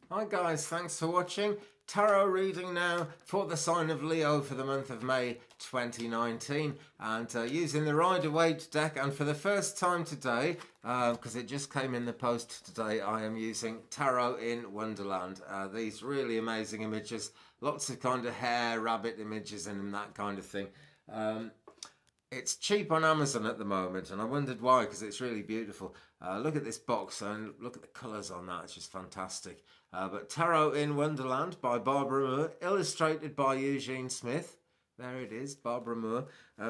Hi guys, thanks for watching. Tarot reading now for the sign of Leo for the month of May 2019, and using the Rider-Waite deck. And for the first time today, because it just came in the post today, I am using Tarot in Wonderland. These really amazing images, lots of kind of hare, rabbit images and that kind of thing. It's cheap on Amazon at the moment, and I wondered why, because it's really beautiful. Look at this box and look at the colours on that, it's just fantastic. But Tarot in Wonderland by Barbara Moore, illustrated by Eugene Smith. There it is, Barbara Moore.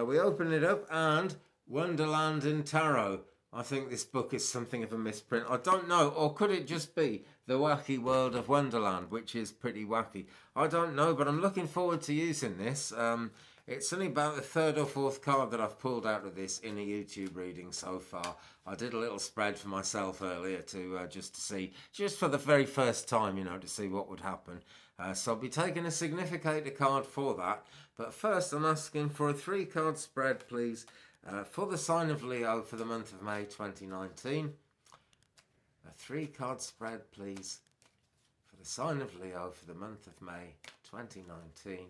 We open it up and Wonderland in Tarot. I think this book is something of a misprint. I don't know, or could it just be The Wacky World of Wonderland, which is pretty wacky? I don't know, but I'm looking forward to using this. It's only about the third or fourth card that I've pulled out of this in a YouTube reading so far. I did a little spread for myself earlier to just to see, just for the very first time, you know, to see what would happen. So I'll be taking a significator card for that. But first I'm asking for a 3-card spread, please, for the sign of Leo for the month of May 2019. A 3-card spread, please, for the sign of Leo for the month of May 2019.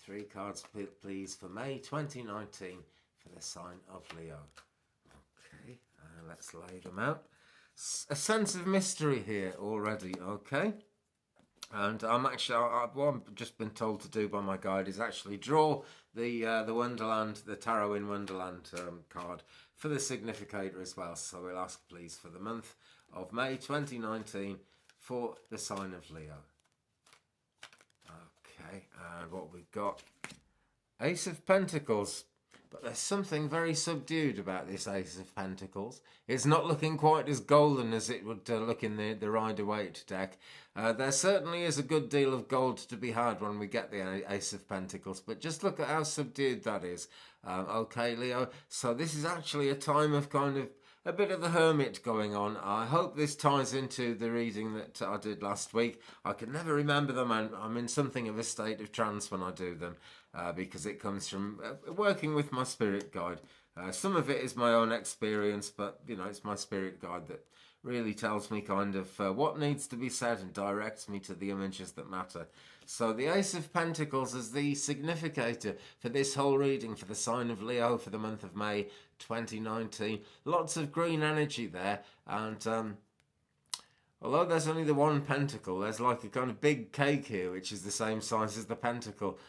3 cards, please, for May 2019 for the sign of Leo. Okay, let's lay them out. A sense of mystery here already, okay? And I'm actually, what I've just been told to do by my guide is actually draw the Wonderland, the Tarot in Wonderland card for the significator as well. So we'll ask, please, for the month of May 2019 for the sign of Leo. Okay, and what we've got, Ace of Pentacles, but there's something very subdued about this Ace of Pentacles. It's not looking quite as golden as it would look in the Rider-Waite deck. There certainly is a good deal of gold to be had when we get the Ace of Pentacles, but just look at how subdued that is. Okay, Leo, so this is actually a time of kind of a bit of the hermit going on. I hope this ties into the reading that I did last week. I can never remember them, and I'm in something of a state of trance when I do them because it comes from working with my spirit guide. Some of it is my own experience, but you know, it's my spirit guide that really tells me kind of what needs to be said and directs me to the images that matter. So the Ace of Pentacles is the significator for this whole reading for the sign of Leo for the month of May 2019. Lots of green energy there, and although there's only the one pentacle, there's like a kind of big cake here which is the same size as the pentacle,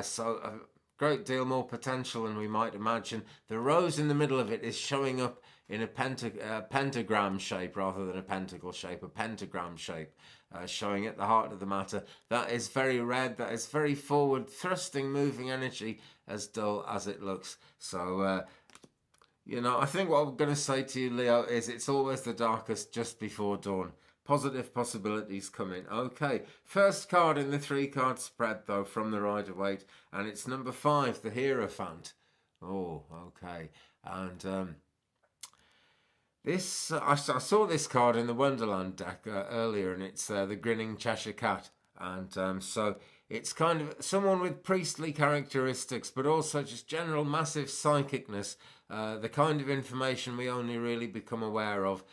so a great deal more potential than we might imagine. The rose in the middle of it is showing up in a pentagram shape rather than a pentacle shape, a pentagram shape, showing at the heart of the matter. That is very red, that is very forward, thrusting, moving energy, as dull as it looks. So, you know, I think what I'm going to say to you, Leo, is it's always the darkest just before dawn. Positive possibilities coming. Okay, first card in the 3-card spread, though, from the Rider-Waite, and it's number 5, the Hierophant. Oh, okay. And this, I saw this card in the Wonderland deck earlier, and it's the Grinning Cheshire Cat. And so it's kind of someone with priestly characteristics, but also just general massive psychicness, the kind of information we only really become aware of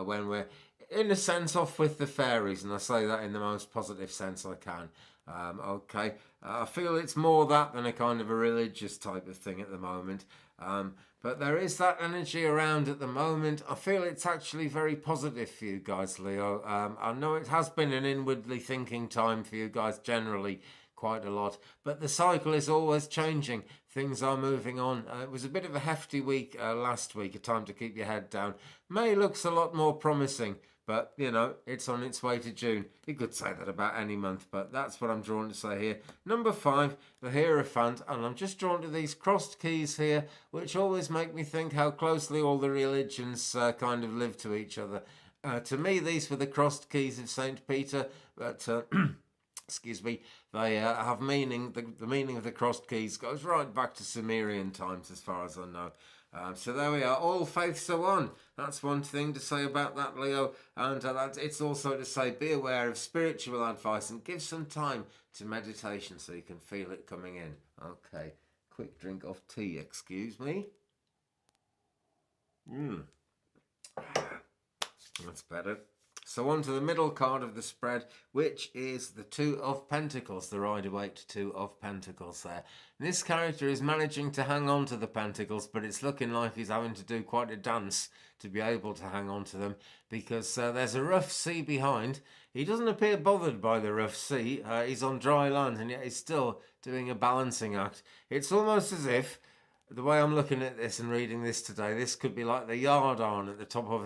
when we're, in a sense, off with the fairies, and I say that in the most positive sense I can. Okay, I feel it's more that than a kind of a religious type of thing at the moment. But there is that energy around at the moment. I feel it's actually very positive for you guys, Leo. I know it has been an inwardly thinking time for you guys generally, quite a lot, but the cycle is always changing. Things are moving on. It was a bit of a hefty week last week, a time to keep your head down. May looks a lot more promising, but, you know, it's on its way to June. You could say that about any month, but that's what I'm drawn to say here. Number 5, the Hierophant, and I'm just drawn to these crossed keys here, which always make me think how closely all the religions kind of live to each other. To me, these were the crossed keys of St. Peter, but... excuse me, they have meaning. The meaning of the crossed keys goes right back to Sumerian times, as far as I know. So there we are. All faiths are one. That's one thing to say about that, Leo. And it's also to say be aware of spiritual advice and give some time to meditation so you can feel it coming in. Okay, quick drink of tea, excuse me. That's better. So on to the middle card of the spread, which is the Two of Pentacles, the Rider-Waite Two of Pentacles there. And this character is managing to hang on to the Pentacles, but it's looking like he's having to do quite a dance to be able to hang on to them, because there's a rough sea behind. He doesn't appear bothered by the rough sea. He's on dry land, and yet he's still doing a balancing act. It's almost as if, the way I'm looking at this and reading this today, this could be like the yard arm at the top of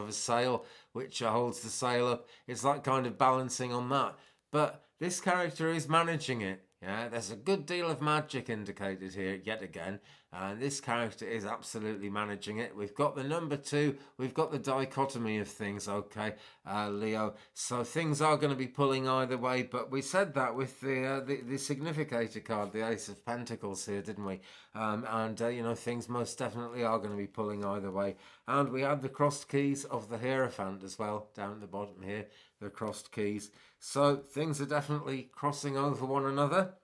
a sail, which holds the sail up. It's like kind of balancing on that. But this character is managing it. Yeah, there's a good deal of magic indicated here yet again, and this character is absolutely managing it. We've got the number 2, we've got the dichotomy of things, okay, Leo. So things are going to be pulling either way, but we said that with the significator card, the Ace of Pentacles here, didn't we? You know, things most definitely are going to be pulling either way. And we had the crossed keys of the Hierophant as well, down at the bottom here, the crossed keys. So things are definitely crossing over one another.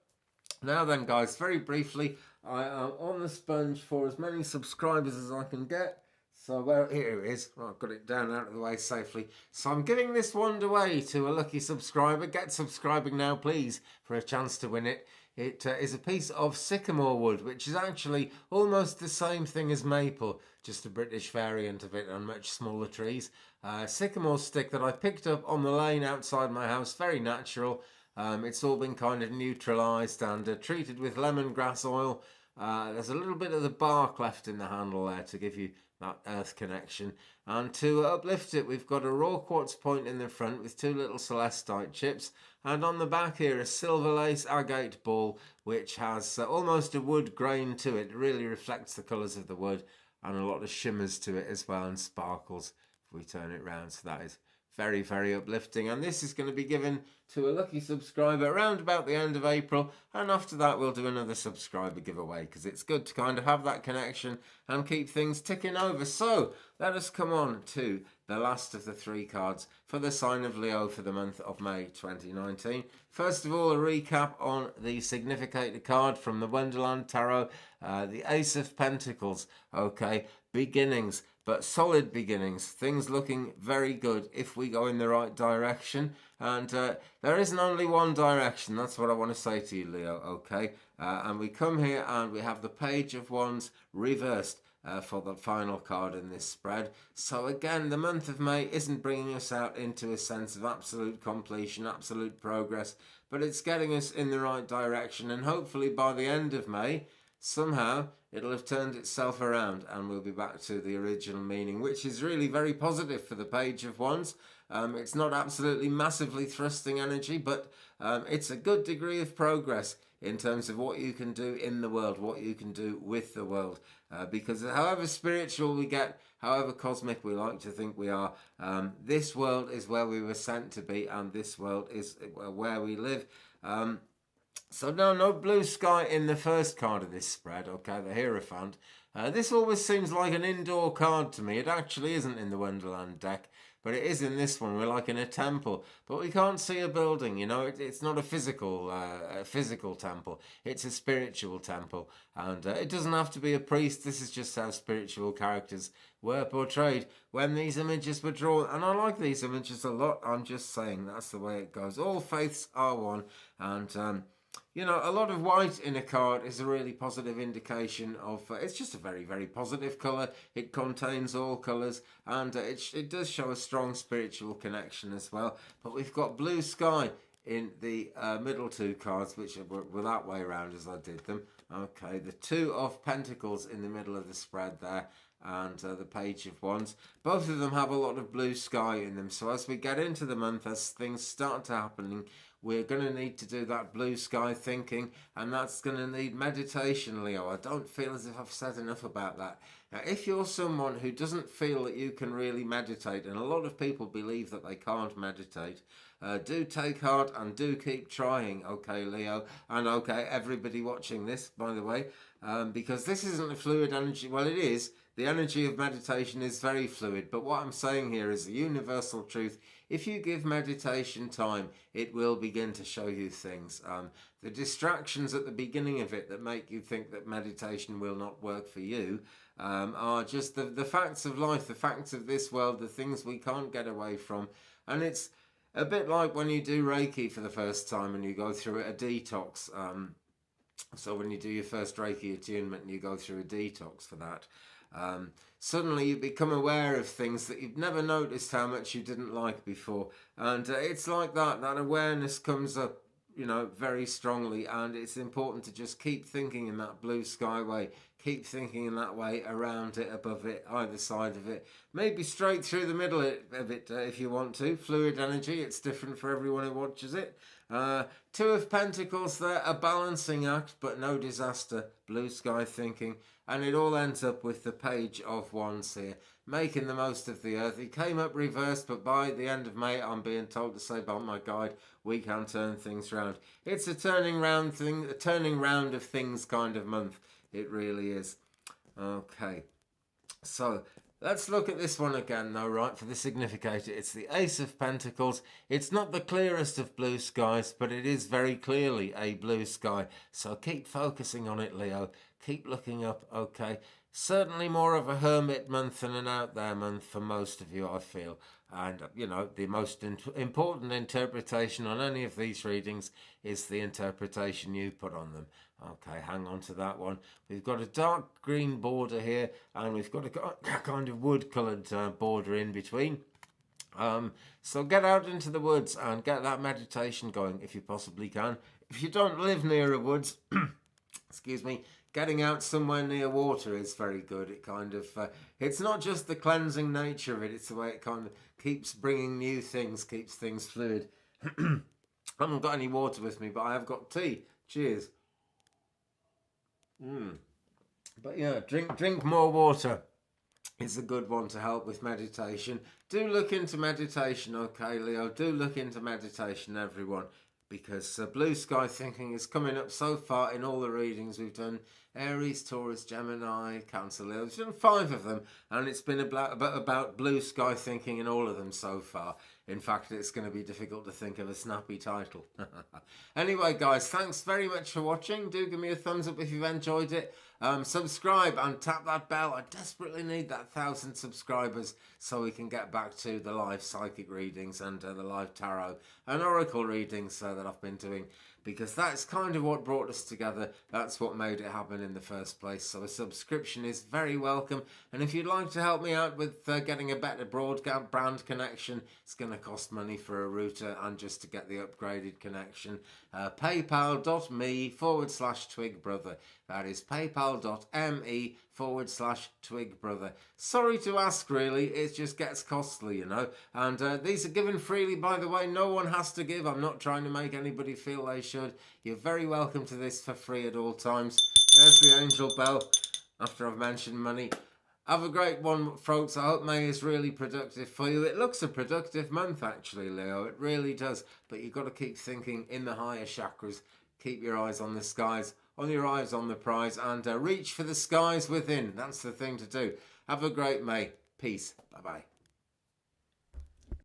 Now then, guys, very briefly, I am on the sponge for as many subscribers as I can get. So, well, here it is. Well, I've got it down out of the way safely. So I'm giving this wand away to a lucky subscriber. Get subscribing now, please, for a chance to win it. It is a piece of sycamore wood, which is actually almost the same thing as maple, just a British variant of it on much smaller trees. Sycamore stick that I picked up on the lane outside my house, very natural. It's all been kind of neutralised and treated with lemongrass oil. There's a little bit of the bark left in the handle there to give you that earth connection. And to uplift it, we've got a raw quartz point in the front with 2 little celestite chips. And on the back here, a silver lace agate ball, which has almost a wood grain to it. It really reflects the colours of the wood, and a lot of shimmers to it as well, and sparkles if we turn it round. So that is very, very uplifting. And this is going to be given to a lucky subscriber around about the end of April. And after that, we'll do another subscriber giveaway, because it's good to kind of have that connection and keep things ticking over. So let us come on to the last of the 3 cards for the sign of Leo for the month of May 2019. First of all, a recap on the significator card from the Wonderland Tarot, the Ace of Pentacles. Okay, beginnings, but solid beginnings. Things looking very good if we go in the right direction. And there isn't only one direction. That's what I want to say to you, Leo, okay? And we come here and we have the Page of Wands reversed for the final card in this spread. So again, the month of May isn't bringing us out into a sense of absolute completion, absolute progress, but it's getting us in the right direction. And hopefully by the end of May, somehow it'll have turned itself around and we'll be back to the original meaning, which is really very positive for the Page of Wands. It's not absolutely massively thrusting energy, but it's a good degree of progress in terms of what you can do in the world, what you can do with the world. Because however spiritual we get, however cosmic we like to think we are, this world is where we were sent to be, and this world is where we live. So no blue sky in the first card of this spread, okay, the Hierophant. This always seems like an indoor card to me. It actually isn't in the Wonderland deck, but it is in this one. We're like in a temple, but we can't see a building, you know. It's not a physical temple. It's a spiritual temple, and it doesn't have to be a priest. This is just how spiritual characters were portrayed when these images were drawn, and I like these images a lot. I'm just saying that's the way it goes. All faiths are one, and you know, a lot of white in a card is a really positive indication of, it's just a very, very positive colour. It contains all colours, and it does show a strong spiritual connection as well. But we've got blue sky in the middle 2 cards, which were that way around as I did them. Okay, the 2 of Pentacles in the middle of the spread there, and the Page of Wands. Both of them have a lot of blue sky in them. So as we get into the month, as things start to happen, we're going to need to do that blue sky thinking, and that's going to need meditation, Leo. I don't feel as if I've said enough about that. Now, if you're someone who doesn't feel that you can really meditate, and a lot of people believe that they can't meditate, do take heart and do keep trying, okay, Leo, and okay, everybody watching this, by the way, because this isn't a fluid energy. Well, it is. The energy of meditation is very fluid, but what I'm saying here is the universal truth if you give meditation time, it will begin to show you things. The distractions at the beginning of it that make you think that meditation will not work for you are just the facts of life, the facts of this world, the things we can't get away from. And it's a bit like when you do Reiki for the first time and you go through a detox. So when you do your first Reiki attunement and you go through a detox for that, suddenly you become aware of things that you've never noticed how much you didn't like before. And it's like that awareness comes up, you know, very strongly, and it's important to just keep thinking in that blue sky way, keep thinking in that way, around it, above it, either side of it, maybe straight through the middle of it if you want to. Fluid energy, it's different for everyone who watches it. Two of Pentacles there, a balancing act but no disaster, blue sky thinking, and it all ends up with the Page of Wands here, making the most of the earth. It came up reversed, but by the end of May, I'm being told to say by my guide, we can turn things round. It's a turning round thing, a turning round of things kind of month. It really is. Okay, so let's look at this one again though, right, for the significator. It's the Ace of Pentacles. It's not the clearest of blue skies, but it is very clearly a blue sky. So keep focusing on it, Leo. Keep looking up, okay? Certainly more of a hermit month than an out there month for most of you, I feel. And, you know, the most important interpretation on any of these readings is the interpretation you put on them. Okay, hang on to that one. We've got a dark green border here, and we've got a kind of wood-coloured border in between. So get out into the woods and get that meditation going if you possibly can. If you don't live near a woods, excuse me, getting out somewhere near water is very good. It kind of, it's not just the cleansing nature of it, it's the way it kind of keeps bringing new things, keeps things fluid. I haven't got any water with me, but I have got tea. Cheers. But yeah, drink more water. It's a good one to help with meditation. Do look into meditation, okay, Leo? Do look into meditation, everyone. Because blue sky thinking is coming up so far in all the readings we've done. Aries, Taurus, Gemini, Cancer, Leo. We've done 5 of them, and it's been about blue sky thinking in all of them so far. In fact, it's going to be difficult to think of a snappy title. Anyway, guys, thanks very much for watching. Do give me a thumbs up if you've enjoyed it. Subscribe and tap that bell. I desperately need that 1,000 subscribers so we can get back to the live psychic readings and the live tarot and oracle readings that I've been doing, because that's kind of what brought us together. That's what made it happen in the first place. So a subscription is very welcome. And if you'd like to help me out with getting a better broadband connection, it's going to cost money for a router and just to get the upgraded connection. PayPal.me/Twig Brother. That is PayPal.me/Twig Brother. Sorry to ask, really. It just gets costly, you know. And these are given freely, by the way. No one has to give. I'm not trying to make anybody feel they should. You're very welcome to this for free at all times. There's the angel bell after I've mentioned money. Have a great one, folks. I hope May is really productive for you. It looks a productive month, actually, Leo. It really does. But you've got to keep thinking in the higher chakras. Keep your eyes on the skies, on your eyes on the prize, and reach for the skies within. That's the thing to do. Have a great May. Peace. Bye-bye.